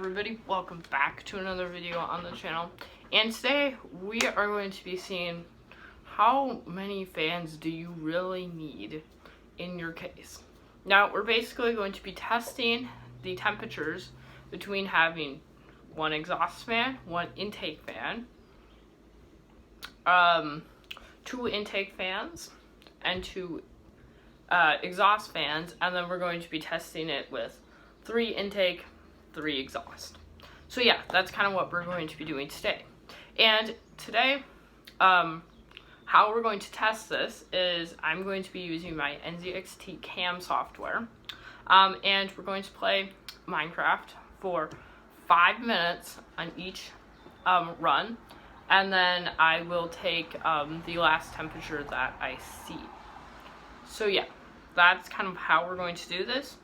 everybody, welcome back to another video on the channel, and today we are going to be seeing how many fans do you really need in your case. Now we're basically going to be testing the temperatures between having one exhaust fan, one intake fan, two intake fans, and two exhaust fans, and then we're going to be testing it with 3 intake, 3 exhaust. So yeah, that's kind of what we're going to be doing today. And today, how we're going to test this is I'm going to be using my NZXT cam software, and we're going to play Minecraft for 5 minutes on each run, and then I will take the last temperature that I see. So yeah, that's kind of how we're going to do this.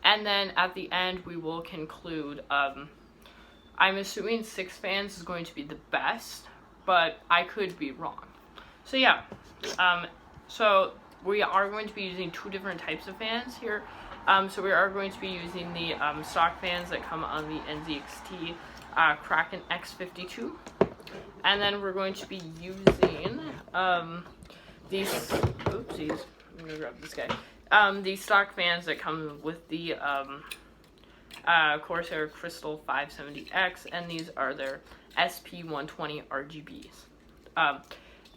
And then at the end, we will conclude. I'm assuming 6 fans is going to be the best, but I could be wrong. So yeah, so we are going to be using 2 different types of fans here. So we are going to be using the stock fans that come on the NZXT Kraken X52. And then we're going to be using these, oopsies, I'm gonna grab this guy. These stock fans that come with the Corsair Crystal 570X, and these are their SP120 RGBs.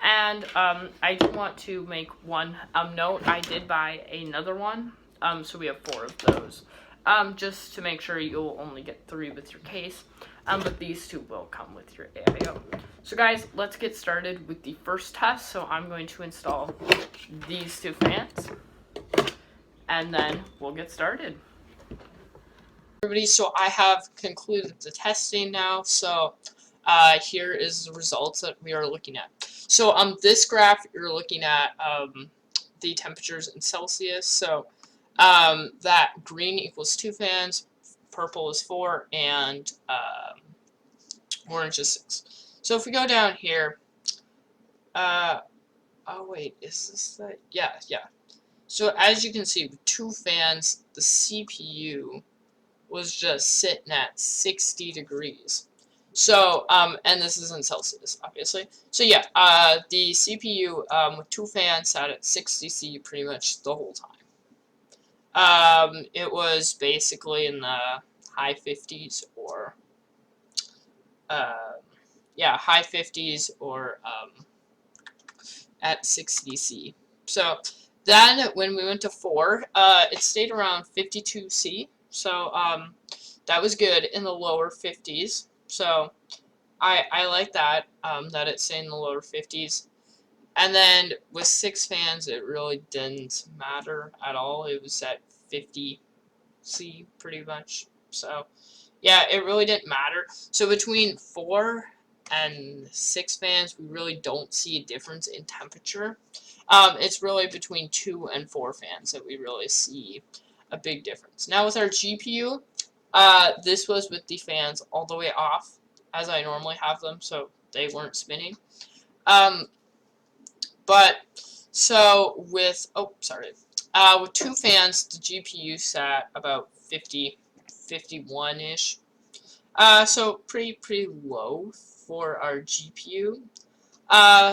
I do want to make one note. I did buy another one, so we have 4 of those, just to make sure you'll only get 3 with your case, but these 2 will come with your AIO. So guys, let's get started with the first test. So I'm going to install these 2 fans, and then we'll get started. Everybody, so I have concluded the testing now, so here is the results that we are looking at. So on this graph, you're looking at the temperatures in Celsius. So that green equals 2 fans, purple is 4, and orange is 6. So if we go down here, oh wait, is this the, yeah. So as you can see, with 2 fans, the CPU was just sitting at 60 degrees. So, and this is in Celsius, obviously. So yeah, the CPU with 2 fans sat at 60 C pretty much the whole time. It was basically in the high 50s or, yeah, high 50s or at 60 C. So then when we went to 4, it stayed around 52 C. So that was good in the lower 50s. So I like that, that it stayed in the lower 50s. And then with 6 fans, it really didn't matter at all. It was at 50 C pretty much. So yeah, it really didn't matter. So between 4 and 6 fans, we really don't see a difference in temperature. It's really between 2 and 4 fans that we really see a big difference. Now with our GPU, this was with the fans all the way off, as I normally have them, so they weren't spinning. But so with, with 2 fans, the GPU sat about 50, 51-ish. So pretty low for our GPU.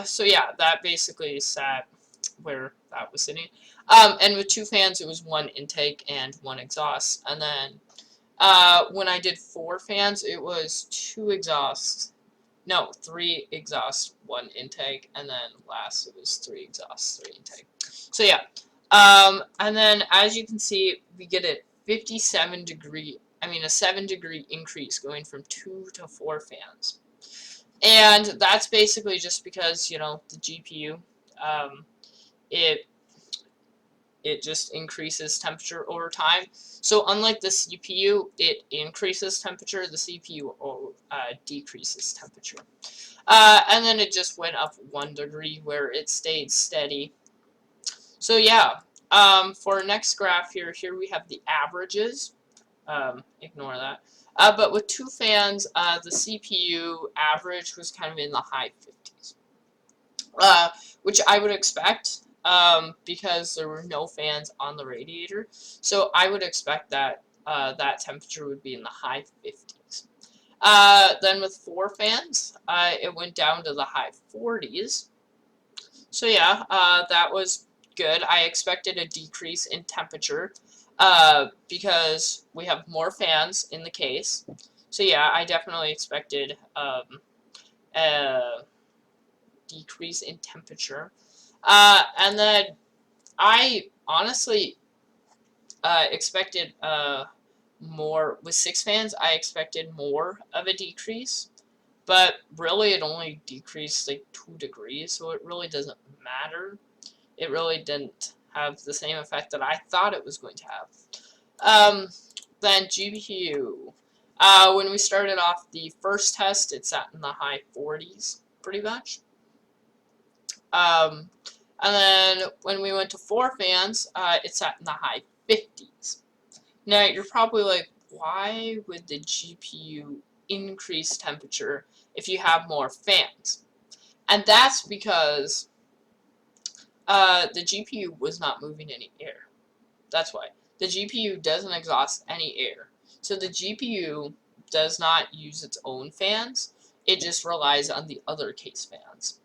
So yeah, that basically sat where that was sitting. And with 2 fans, it was 1 intake and 1 exhaust. And then when I did 4 fans, it was 2 exhausts. No, 3 exhausts, 1 intake, and then last it was 3 exhausts, 3 intake. So yeah, and then as you can see, we get a 7-degree increase going from 2 to 4 fans. And that's basically just because, you know, the GPU, it just increases temperature over time. So unlike the CPU, it increases temperature, the CPU decreases temperature. And then it just went up 1 degree where it stayed steady. So yeah, for our next graph here we have the averages. Ignore that. But with 2 fans, the CPU average was kind of in the high 50s, which I would expect, because there were no fans on the radiator. So I would expect that that temperature would be in the high 50s. Then with 4 fans, it went down to the high 40s. So yeah, that was good. I expected a decrease in temperature because we have more fans in the case. So yeah, I definitely expected a decrease in temperature. And then I honestly expected more. With 6 fans, I expected more of a decrease. But really, it only decreased like 2 degrees, so it really doesn't matter. It really didn't have the same effect that I thought it was going to have. Then GPU. When we started off the first test, it sat in the high 40s, pretty much. And then when we went to 4 fans, it sat in the high 50s. Now, you're probably like, why would the GPU increase temperature if you have more fans? And that's because the GPU was not moving any air. That's why. The GPU doesn't exhaust any air. So the GPU does not use its own fans. It just relies on the other case fans.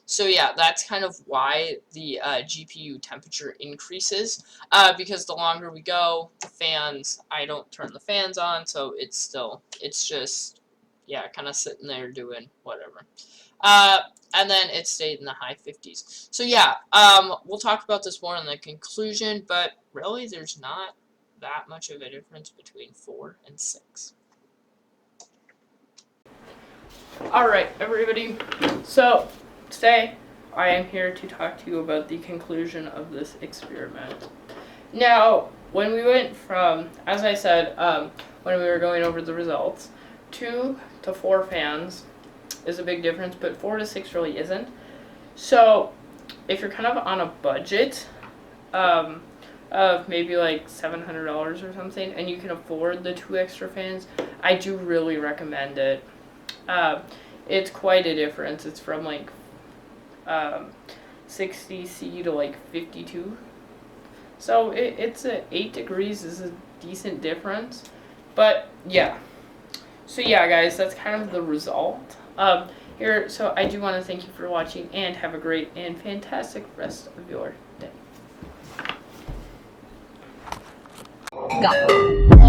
So yeah, that's kind of why the GPU temperature increases, because the longer we go, the fans, I don't turn the fans on, so it's just, yeah, kind of sitting there doing whatever. And then it stayed in the high 50s. So yeah, we'll talk about this more in the conclusion, but really there's not that much of a difference between 4 and 6. Alright, everybody, so today I am here to talk to you about the conclusion of this experiment. Now, when we went from, as I said, when we were going over the results, 2 to 4 fans is a big difference, but 4 to 6 really isn't. So, if you're kind of on a budget of maybe like $700 or something, and you can afford the 2 extra fans, I do really recommend it. It's quite a difference. It's from like 60°C to like 52. So it's 8 degrees is a decent difference. But yeah. So yeah, guys, that's kind of the result. So I do want to thank you for watching, and have a great and fantastic rest of your day. Go.